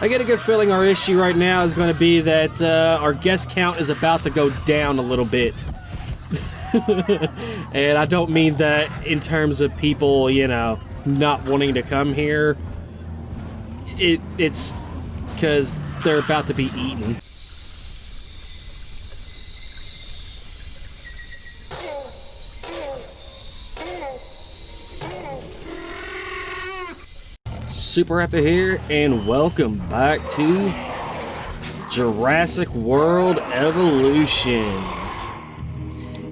I get a good feeling our issue right now is going to be that our guest count is about to go down a little bit. And I don't mean that in terms of people, you know, not wanting to come here. It's because they're about to be eaten. Super Raptor here, and welcome back to Jurassic World Evolution.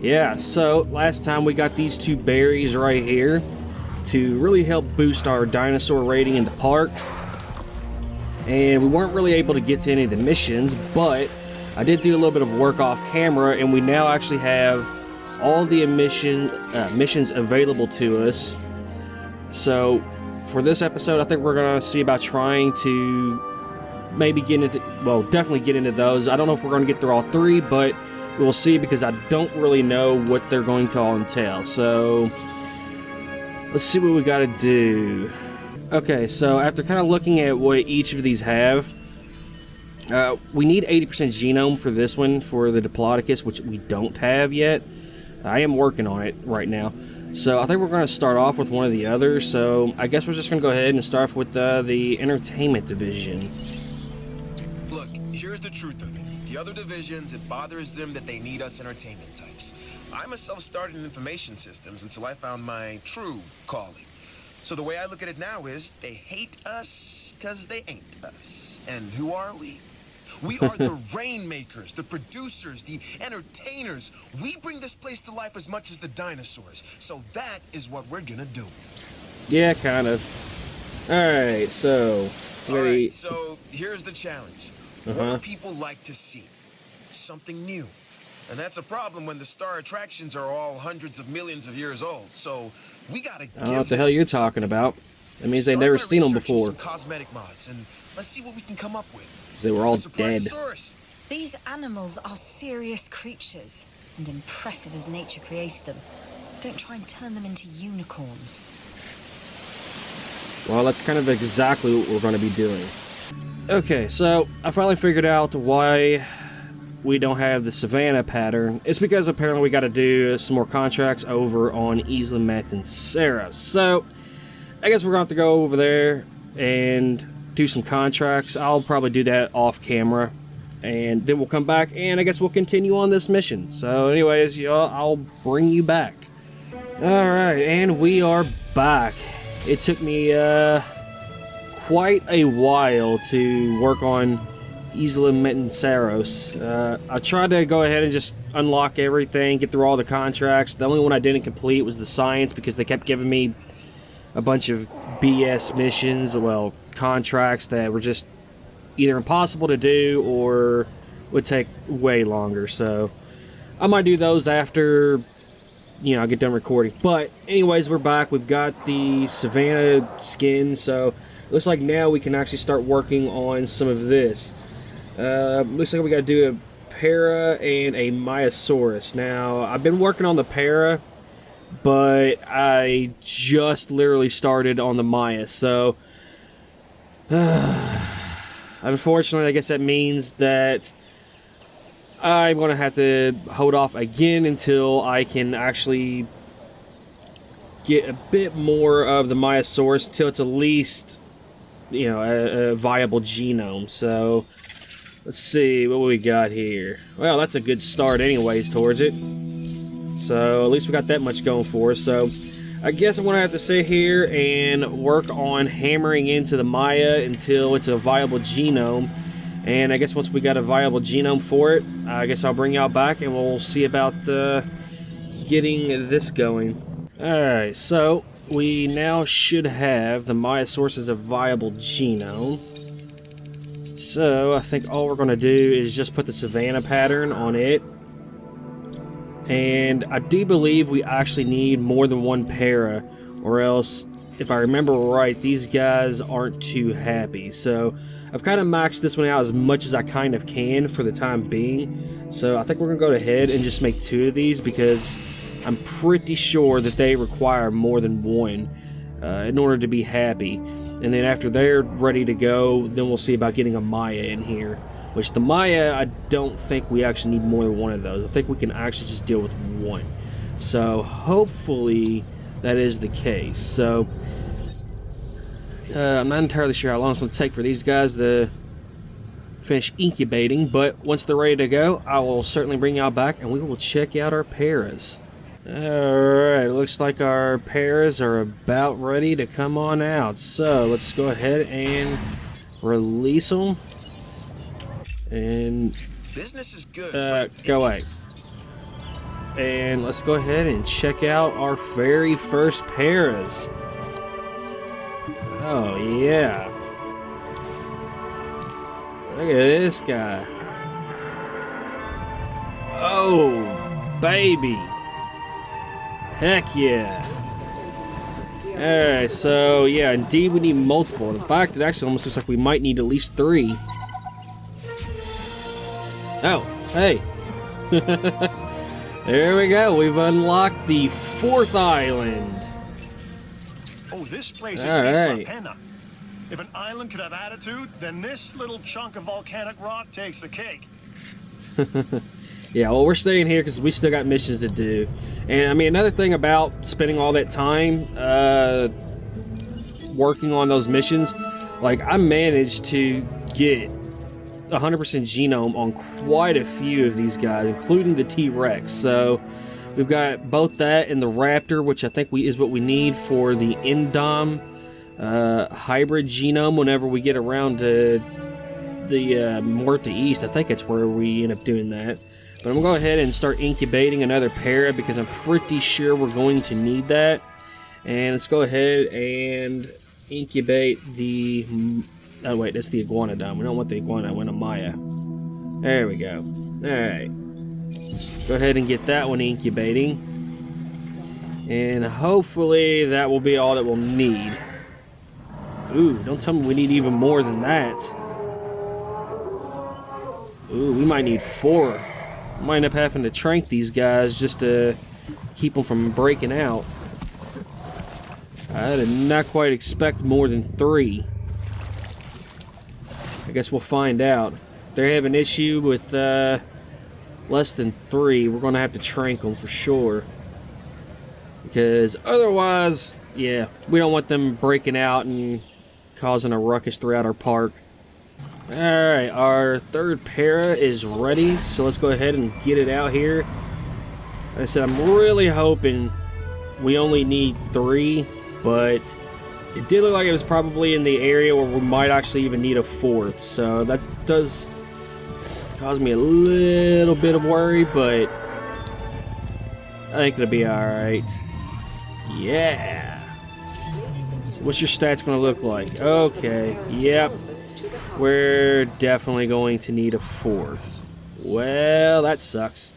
Yeah, so last time we got these two berries right here to really help boost our dinosaur rating in the park. And we weren't really able to get to any of the missions, but I did do a little bit of work off camera, and we now actually have all the missions available to us. So for this episode, I think we're going to see about trying to maybe get into, well, definitely get into those. I don't know if we're going to get through all three, but we'll see, because I don't really know what they're going to all entail. So let's see what we got to do. Okay, so after kind of looking at what each of these have, we need 80% genome for this one, for the Diplodocus, which we don't have yet. I am working on it right now. So I think we're going to start off with one of the others. So I guess we're just going to go ahead and start off with the entertainment division. Look, here's the truth of it. The other divisions, it bothers them that they need us entertainment types. I myself started in information systems until I found my true calling. So the way I look at it now is they hate us because they ain't us. And who are we? We are the rainmakers, the producers, the entertainers. We bring this place to life as much as the dinosaurs. So that is what we're gonna do. Yeah, kind of. Alright, so Alright, so here's the challenge. What do people like to see? Something new. And that's a problem when the star attractions are all hundreds of millions of years old. So we gotta I don't know what the hell you're talking about. That means they've never seen them before. Some cosmetic mods, and let's see what we can come up with. They were all dead. These animals are serious creatures, and impressive as nature created them. Don't try and turn them into unicorns. Well, that's kind of exactly what we're going to be doing. Okay, so I finally figured out why we don't have the Savannah pattern. It's because apparently we got to do some more contracts over on Isla Matancera. So I guess we're going to have to go over there and do some contracts. I'll probably do that off camera, and then we'll come back, and I guess we'll continue on this mission. So anyways, y'all, I'll bring you back. Alright, and we are back. It took me quite a while to work on Isla Matancera. I tried to go ahead and just unlock everything, get through all the contracts. The only one I didn't complete was the science, because they kept giving me a bunch of BS missions, well, contracts that were just either impossible to do or would take way longer. So I might do those after, you know, I get done recording. But anyways, we're back. We've got the Savannah skin, so it looks like now we can actually start working on some of this. Looks like we got to do a Para and a Myosaurus. Now, I've been working on the Para, but I just literally started on the Maya, so unfortunately, I guess that means that I'm going to have to hold off again until I can actually get a bit more of the Myosaurus, until it's at least, you know, a viable genome. So let's see what we got here. Well, that's a good start anyways towards it. So at least we got that much going for us. So I guess I'm going to have to sit here and work on hammering into the Maya until it's a viable genome. And I guess once we got a viable genome for it, I guess I'll bring y'all back and we'll see about getting this going. Alright, so we now should have the Myosaurus as a viable genome. So I think all we're going to do is just put the Savannah pattern on it. And I do believe we actually need more than one Para, or else, if I remember right, these guys aren't too happy. So I've kind of maxed this one out as much as I kind of can for the time being. So I think we're going to go ahead and just make two of these, because I'm pretty sure that they require more than one in order to be happy. And then after they're ready to go, then we'll see about getting a Maya in here. Which the Maya, I don't think we actually need more than one of those. I think we can actually just deal with one. So hopefully that is the case. So I'm not entirely sure how long it's going to take for these guys to finish incubating. But once they're ready to go, I will certainly bring y'all back and we will check out our paras. Alright, looks like our paras are about ready to come on out. So let's go ahead and release them. And business is good. go away. And let's go ahead and check out our very first paras. Oh yeah. Look at this guy. Oh baby. Heck yeah. Alright, so yeah, indeed we need multiple. In fact, it actually almost looks like we might need at least 3. Oh, hey. There we go. We've unlocked the 4th island. Oh, this place is Isla Pena. If an island could have attitude, then this little chunk of volcanic rock takes the cake. Yeah, well, we're staying here because we still got missions to do. And, I mean, another thing about spending all that time working on those missions, like, I managed to get 100% genome on quite a few of these guys, including the T-Rex. So, we've got both that and the Raptor, which I think is what we need for the Indom hybrid genome whenever we get around to the more to east. I think it's where we end up doing that. But I'm going to go ahead and start incubating another para because I'm pretty sure we're going to need that. And let's go ahead and incubate the... Oh wait, that's the iguanodon. We don't want the iguana, I want a Maya. There we go. Alright. Go ahead and get that one incubating. And hopefully that will be all that we'll need. Ooh, don't tell me we need even more than that. Ooh, we might need 4. Might end up having to trank these guys just to keep them from breaking out. I did not quite expect more than 3. I guess we'll find out. If they have an issue with less than 3, we're going to have to trank them for sure. Because otherwise, yeah, we don't want them breaking out and causing a ruckus throughout our park. Alright, our 3rd para is ready, so let's go ahead and get it out here. Like I said, I'm really hoping we only need 3, but it did look like it was probably in the area where we might actually even need a 4th, so that does cause me a little bit of worry, but I think it'll be alright. Yeah! What's your stats going to look like? Okay, yep. We're definitely going to need a 4th. Well, that sucks.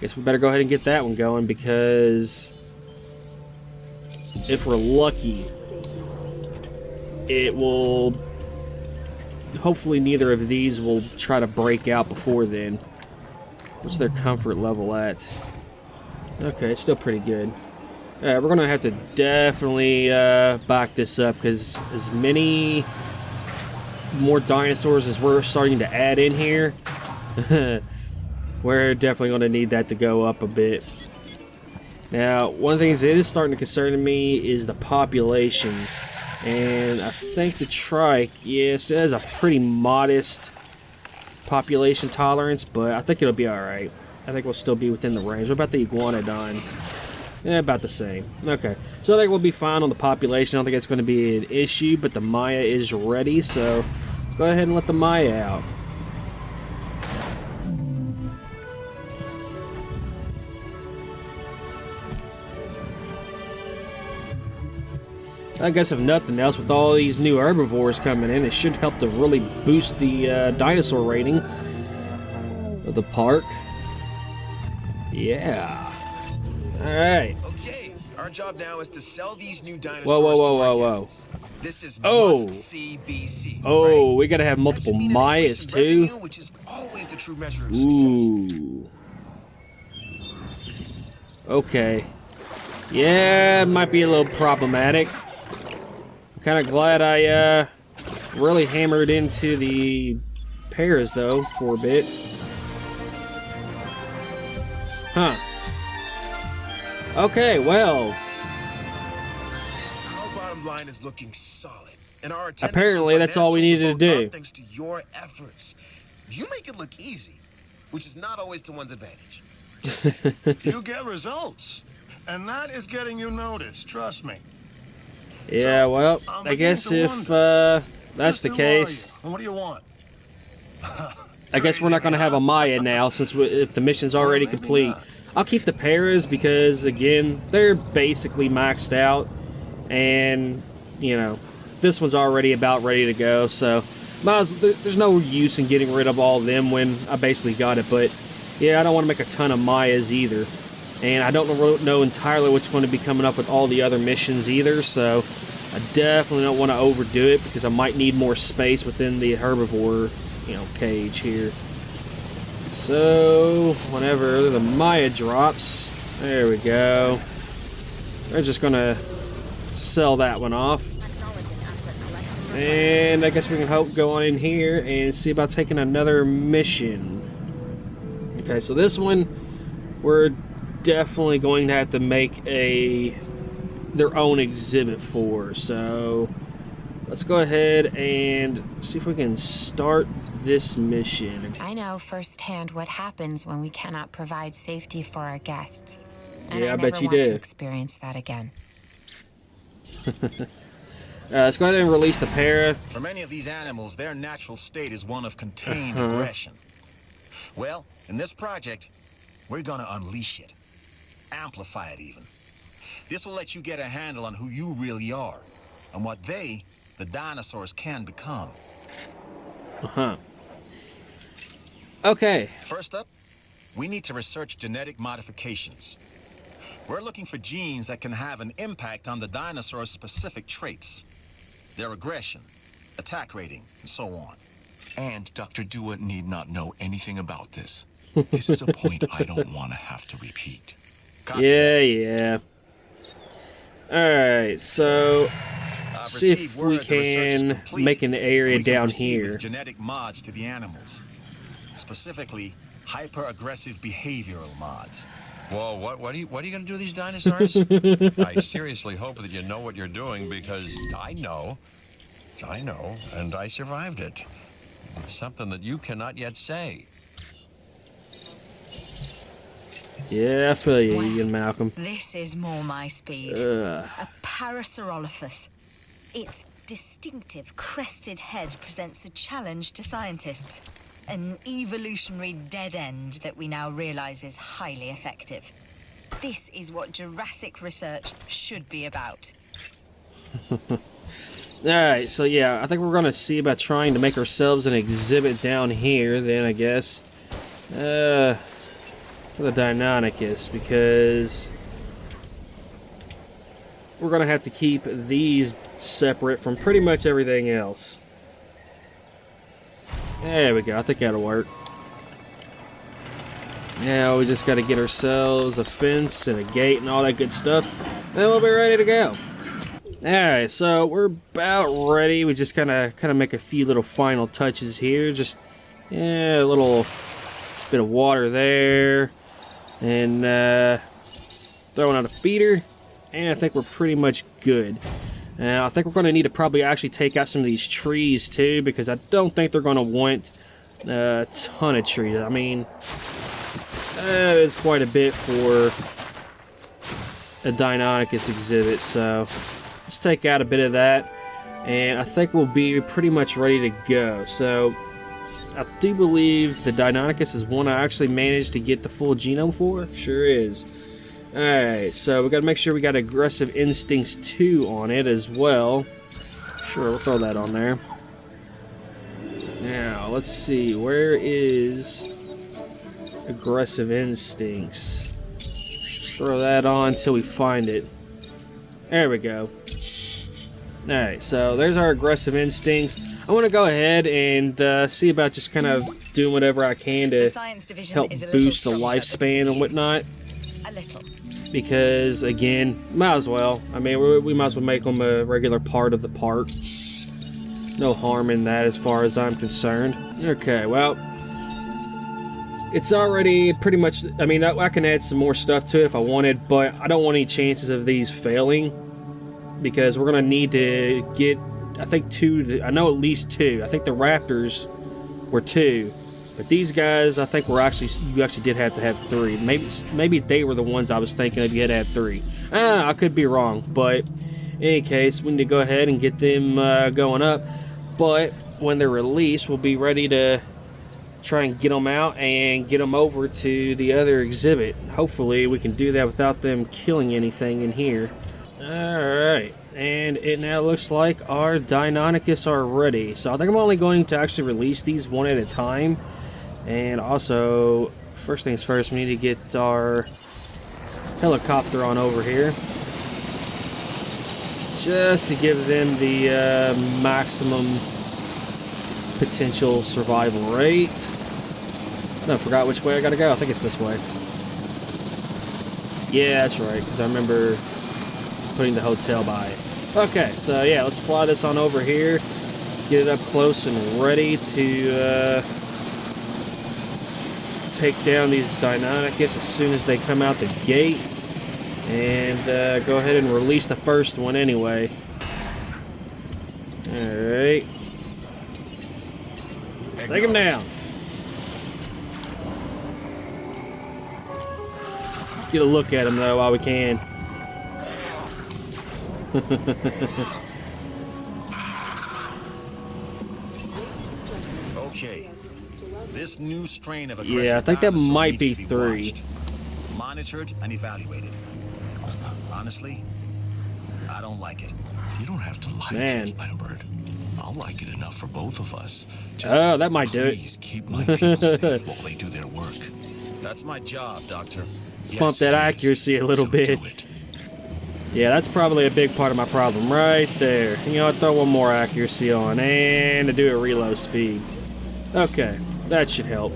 Guess we better go ahead and get that one going because if we're lucky, it will... Hopefully neither of these will try to break out before then. What's their comfort level at? Okay, it's still pretty good. Alright, we're going to have to definitely back this up because as many... more dinosaurs as we're starting to add in here, we're definitely going to need that to go up a bit. Now, one of the things that is starting to concern me is the population, and I think the trike, yes, it has a pretty modest population tolerance, but I think it'll be alright. I think we'll still be within the range. What about the iguanodon? Yeah, about the same. Okay, so I think we'll be fine on the population. I don't think it's going to be an issue, but the Maya is ready, so go ahead and let the Maya out. I guess if nothing else, with all these new herbivores coming in, it should help to really boost the dinosaur rating of the park. Yeah. Alright. Okay, our job now is to sell these new dinosaurs Whoa. to our guests. This is Oh. must-see BC. Oh, right? we gotta have That multiple should mean an Mayas increase in too. revenue, which is always the true measure of success. Ooh. Okay. Yeah, it might be a little problematic. Kind of glad I really hammered into the pairs though for a bit. Huh. Okay, well. Our bottom line is looking solid, and our Apparently that's all we needed to do. Thanks to your efforts. You make it look easy, which is not always to one's advantage. You get results, and that is getting you noticed, trust me. Yeah, well, I guess if that's the case, what do you want? I guess we're not going to have a Maya now, since if the mission's already complete. I'll keep the paras because, again, they're basically maxed out, and, you know, this one's already about ready to go, so there's no use in getting rid of all of them when I basically got it, but, yeah, I don't want to make a ton of Mayas either. And I don't know entirely what's going to be coming up with all the other missions either, so I definitely don't want to overdo it because I might need more space within the herbivore, you know, cage here. So, whenever the Maya drops, there we go. We're just going to sell that one off. And I guess we can hope go on in here and see about taking another mission. Okay, so this one, we're definitely going to have to make their own exhibit for. So let's go ahead and see if we can start this mission. I know firsthand what happens when we cannot provide safety for our guests. And yeah, I never bet you want did. To experience that again. Let's go ahead and release the para. For many of these animals, their natural state is one of contained aggression. Well, in this project, we're gonna unleash it. Amplify it even. This will let you get a handle on who you really are and what the dinosaurs, can become. Okay. First up, we need to research genetic modifications. We're looking for genes that can have an impact on the dinosaurs' specific traits. Their aggression, attack rating, and so on. And Dr. Dua need not know anything about this. This is a point I don't want to have to repeat. Yeah. Alright, so see if we can make an area down here. Genetic mods to the animals. Specifically, hyper-aggressive behavioral mods. Whoa, what are you going to do to these dinosaurs? I seriously hope that you know what you're doing, because I know, and I survived it. It's something that you cannot yet say. Yeah, I feel you, Ian Malcolm. This is more my speed. Ugh. A Parasaurolophus. Its distinctive crested head presents a challenge to scientists. An evolutionary dead end that we now realize is highly effective. This is what Jurassic research should be about. Alright, so yeah, I think we're going to see about trying to make ourselves an exhibit down here, then, I guess. For the Deinonychus, because we're going to have to keep these separate from pretty much everything else. There we go, I think that'll work. Now we just got to get ourselves a fence and a gate and all that good stuff, and we'll be ready to go. Alright, so we're about ready. We just kind of make a few little final touches here. Just, yeah, a little bit of water there. And throwing out a feeder. And I think we're pretty much good. Now, I think we're going to need to probably actually take out some of these trees, too, because I don't think they're going to want a ton of trees. I mean, it's quite a bit for a Deinonychus exhibit, so let's take out a bit of that, and I think we'll be pretty much ready to go. So, I do believe the Deinonychus is one I actually managed to get the full genome for. Sure is. Alright, so we got to make sure we got Aggressive Instincts 2 on it as well. Sure, we'll throw that on there. Now, let's see. Where is Aggressive Instincts? Let's throw that on until we find it. There we go. Alright, so there's our Aggressive Instincts. I want to go ahead and see about just kind of doing whatever I can to help boost the lifespan and whatnot. A little. because, again, might as well. I mean, we might as well make them a regular part of the park. No harm in that as far as I'm concerned. Okay, well, it's already pretty much... I mean, I can add some more stuff to it if I wanted, but I don't want any chances of these failing, because we're going to need to get, I think, 2... I know at least 2. I think the Raptors were 2. But these guys, I think you actually did have to have 3. Maybe they were the ones I was thinking of. You had to have 3. I could be wrong, but in any case, we need to go ahead and get them going up. But when they're released, we'll be ready to try and get them out and get them over to the other exhibit. Hopefully, we can do that without them killing anything in here. All right, and it now looks like our Deinonychus are ready. So I think I'm only going to actually release these one at a time. And also, first things first, we need to get our helicopter on over here. Just to give them the maximum potential survival rate. No, I forgot which way I gotta go. I think it's this way. Yeah, that's right, because I remember putting the hotel by it. Okay, so yeah, let's fly this on over here. Get it up close and ready to... take down these Deinonychus as soon as they come out the gate, and go ahead and release the first one anyway. Alright, take him down. Get a look at him though while we can. Okay. This new strain of aggressive Yeah, I think that dinosaur might needs be to 3. watched, monitored and evaluated. Honestly, I don't like it. You don't have to like it, Lambert. I'll like it enough for both of us. Oh, that might do it. Please keep my people safe while they do their work. That's my job, Doctor. Let's pump that accuracy a little bit. Do it. Yeah, that's probably a big part of my problem right there. You know, I'll throw one more accuracy on and to do it reload speed. Okay, that should help.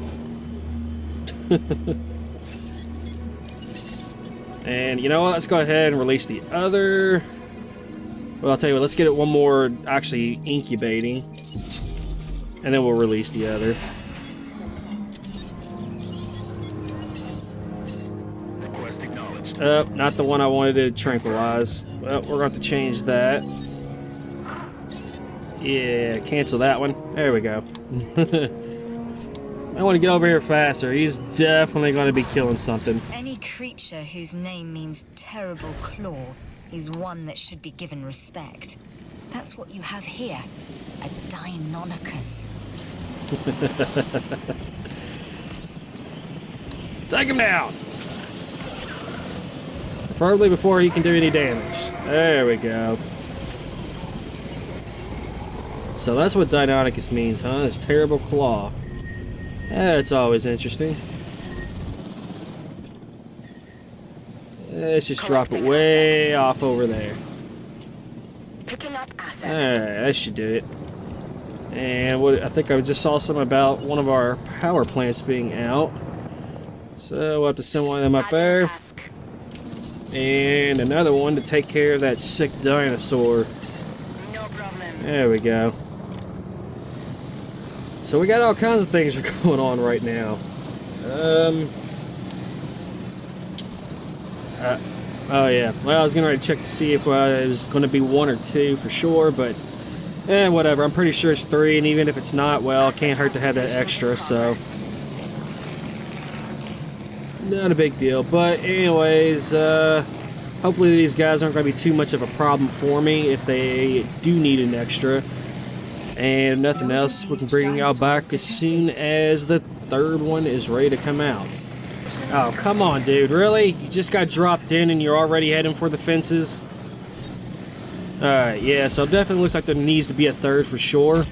And you know what? Let's go ahead and release the other. Well, I'll tell you what, let's get it one more actually incubating. And then we'll release the other. Request acknowledged. Not the one I wanted to tranquilize. Well, we're going to change that. Yeah, cancel that one. There we go. I want to get over here faster. He's definitely going to be killing something. Any creature whose name means terrible claw is one that should be given respect. That's what you have here. A Deinonychus. Take him down! Preferably before he can do any damage. There we go. So that's what Deinonychus means, huh? This terrible claw. That's always interesting. Let's just drop it way off over there. Picking up asset. Alright, that should do it. And what I think I just saw something about one of our power plants being out. So we'll have to send one of them up there. And another one to take care of that sick dinosaur. No problem. There we go. So we got all kinds of things going on right now. Oh yeah. Well, I was gonna check to see if it was going to be 1 or 2 for sure, but whatever. I'm pretty sure it's 3, and even if it's not, well, it can't hurt to have that extra. So not a big deal. But anyways, hopefully these guys aren't going to be too much of a problem for me if they do need an extra. And if nothing else, we can bring y'all back as soon as the third one is ready to come out. Oh, come on, dude. Really? You just got dropped in and you're already heading for the fences? Alright, yeah, so it definitely looks like there needs to be a third for sure.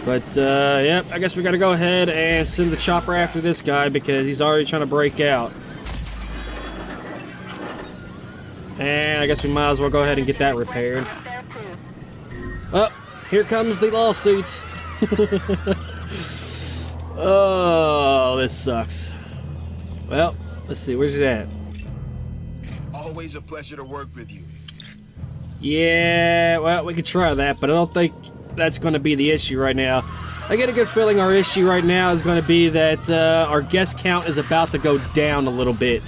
But, yep, I guess we gotta go ahead and send the chopper after this guy because he's already trying to break out. And I guess we might as well go ahead and get that repaired. Oh, here comes the lawsuits. Oh, this sucks. Well, let's see, where's he at? Always a pleasure to work with you. Yeah, well, we could try that, but I don't think that's going to be the issue right now. I get a good feeling our issue right now is going to be that our guest count is about to go down a little bit.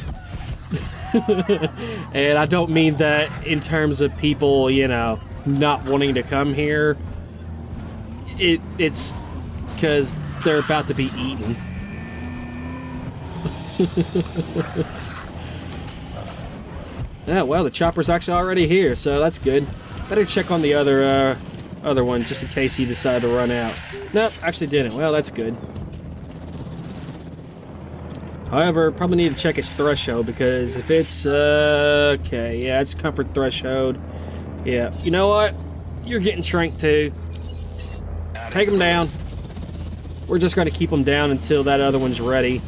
And I don't mean that in terms of people, you know, not wanting to come here. It's because they're about to be eaten. Yeah, well, the chopper's actually already here, so that's good. Better check on the other one just in case he decided to run out. Nope, actually didn't. Well, that's good. However, probably need to check its threshold because if it's okay, yeah, it's comfort threshold. Yeah, you know what? You're getting tranked too. Take him down. We're just going to keep him down until that other one's ready.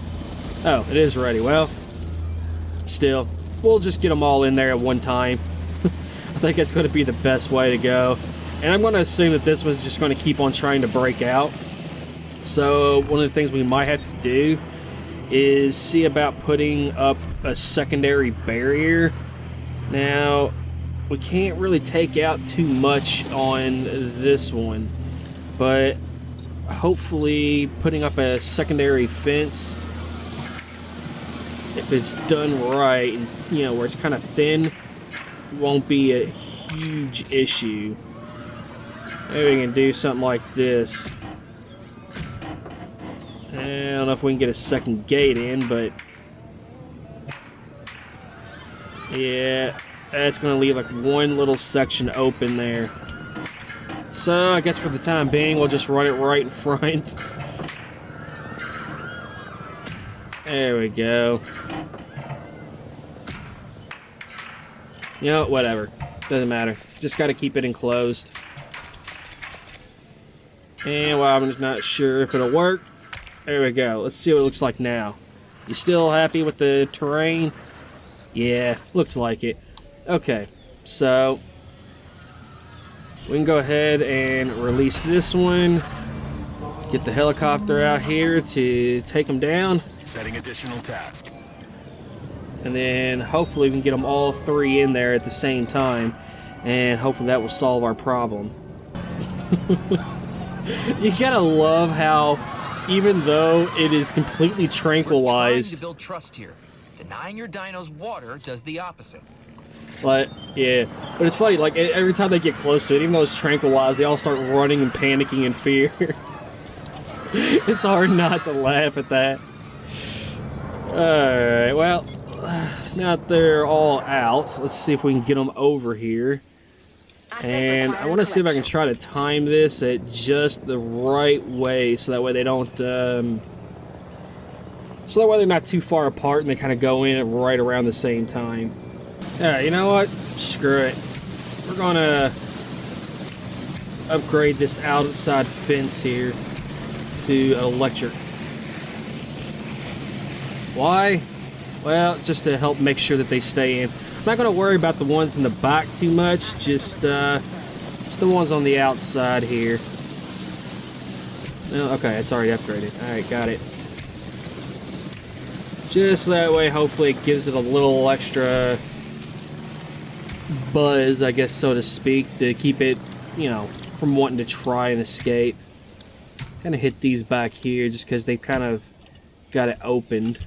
Oh, it is ready. Well, still, we'll just get them all in there at one time. I think that's going to be the best way to go. And I'm going to assume that this one's just going to keep on trying to break out. So one of the things we might have to do is see about putting up a secondary barrier. Now, we can't really take out too much on this one, but hopefully putting up a secondary fence, if it's done right, and you know, where it's kind of thin, won't be a huge issue. Maybe we can do something like this. I don't know if we can get a second gate in, but yeah, that's going to leave like one little section open there. So I guess for the time being, we'll just run it right in front. There we go. You know, whatever. Doesn't matter. Just got to keep it enclosed. And while I'm just not sure if it'll work, there we go. Let's see what it looks like now. You still happy with the terrain? Yeah, looks like it. Okay, so we can go ahead and release this one. Get the helicopter out here to take them down. Setting additional task. And then hopefully we can get them all three in there at the same time. And hopefully that will solve our problem. You gotta love how, even though it is completely tranquilized, We're trying to build trust here. Denying your dinos water does the opposite. like, yeah, but it's funny, like, every time they get close to it, even though it's tranquilized, they all start running and panicking in fear. It's hard not to laugh at that. Alright, well, now that they're all out, let's see if we can get them over here. And I want to see if I can try to time this at just the right way, so that way they don't, so that way they're not too far apart and they kind of go in right around the same time. Alright, you know what? Screw it. We're gonna upgrade this outside fence here to electric. Why? Well, just to help make sure that they stay in. I'm not going to worry about the ones in the back too much, just the ones on the outside here. Oh, okay, it's already upgraded. Alright, got it. Just that way, hopefully it gives it a little extra buzz, I guess, so to speak, to keep it, you know, from wanting to try and escape. Kind of hit these back here just because they kind of got it opened.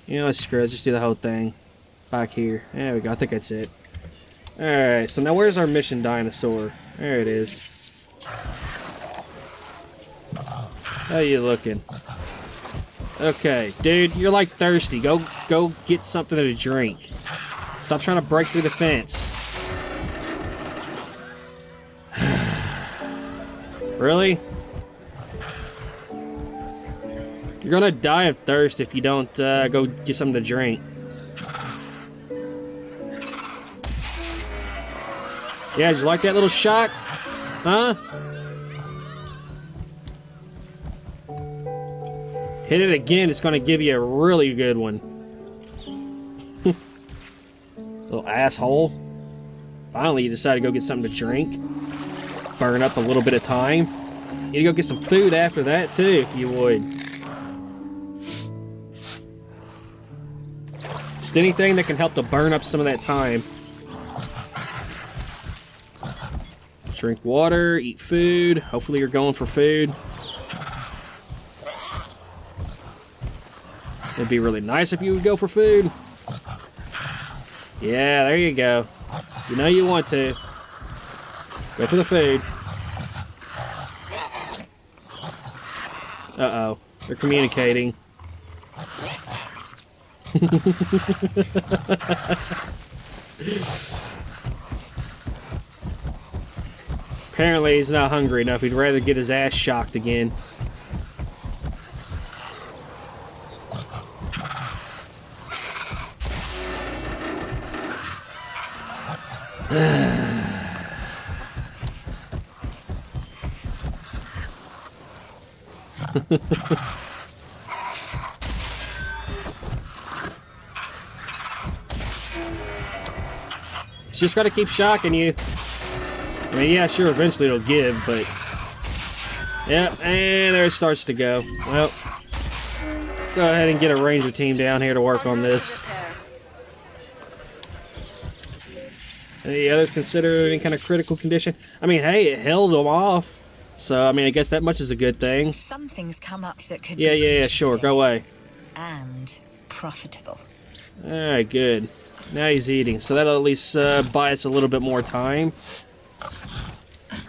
You know, screw it, just do the whole thing. Back here. There we go, I think that's it. Alright, so now where's our mission dinosaur? There it is. How you looking? Okay, dude, you're like thirsty. Go get something to drink. Stop trying to break through the fence. Really? You're gonna die of thirst if you don't go get something to drink. Yeah, did you like that little shot? Huh? Hit it again, it's gonna give you a really good one. Little asshole. Finally, you decided to go get something to drink. Burn up a little bit of time. You need to go get some food after that, too, if you would. Just anything that can help to burn up some of that time. Drink water, eat food. Hopefully you're going for food. It'd be really nice if you would go for food. Yeah, there you go. You know you want to. Go for the food. Uh-oh. They're communicating. Apparently he's not hungry enough. He'd rather get his ass shocked again. It's just got to keep shocking you. I mean, yeah, sure, eventually it'll give, but... Yep, and there it starts to go. Well, go ahead and get a ranger team down here to work on this. Any others consider any kind of critical condition? I mean, hey, it held them off. So, I mean, I guess that much is a good thing. Something's come up that could Yeah, sure, go away. And profitable. Alright, good. Now he's eating, so that'll at least buy us a little bit more time.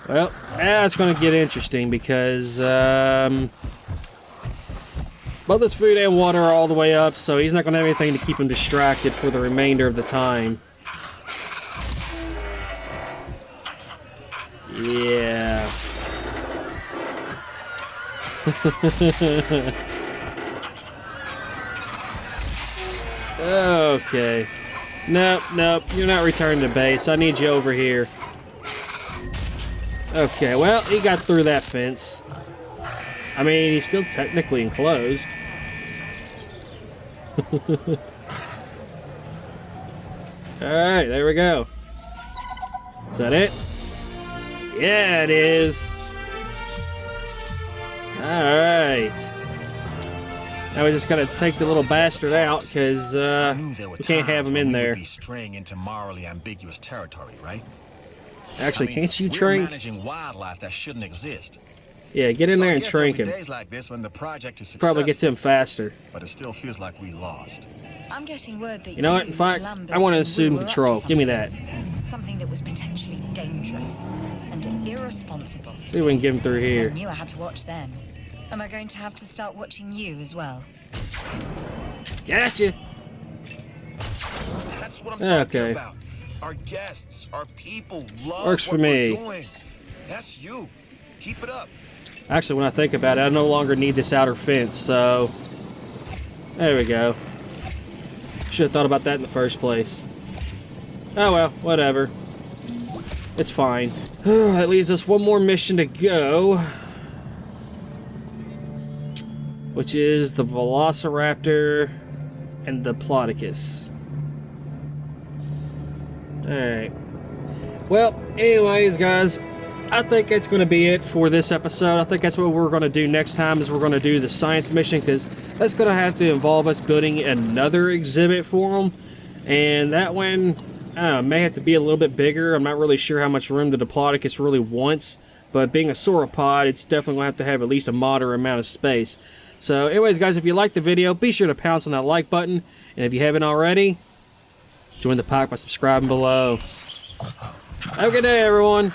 Well, that's going to get interesting because both his food and water are all the way up, so he's not going to have anything to keep him distracted for the remainder of the time. Yeah. Okay. Nope, you're not returning to base. I need you over here. Okay, well, he got through that fence. I mean, he's still technically enclosed. Alright, there we go. Is that it? Yeah, it is. Alright. Now we just gotta take the little bastard out, because we can't have him in there. Be straying into morally ambiguous territory, right? Actually, can't you we're trank? Managing wildlife that shouldn't exist. Yeah, get in there and trank him. Days like this when the project is successful, Probably get to him faster. But it still feels like we lost. I'm getting word that you know what? In fact, I want to assume control. Give me that. Something that was potentially dangerous and irresponsible. See if we can get him through here. I knew I had to watch them. Am I going to have to start watching you as well? Gotcha. That's what I'm talking about. Our guests, our people love Works for what me. we're doing. That's you. Keep it up. Actually, when I think about it, I no longer need this outer fence, so... There we go. Should have thought about that in the first place. Oh well, whatever. It's fine. That leaves us one more mission to go. Which is the Velociraptor and the Plodicus. Alright. Well, anyways, guys, I think that's going to be it for this episode. I think that's what we're going to do next time is we're going to do the science mission, because that's going to have to involve us building another exhibit for them. And that one, I don't know, may have to be a little bit bigger. I'm not really sure how much room the Diplodocus really wants, but being a sauropod, it's definitely going to have at least a moderate amount of space. So anyways, guys, if you liked the video, be sure to pounce on that like button. And if you haven't already, join the pack by subscribing below. Have a good day, everyone.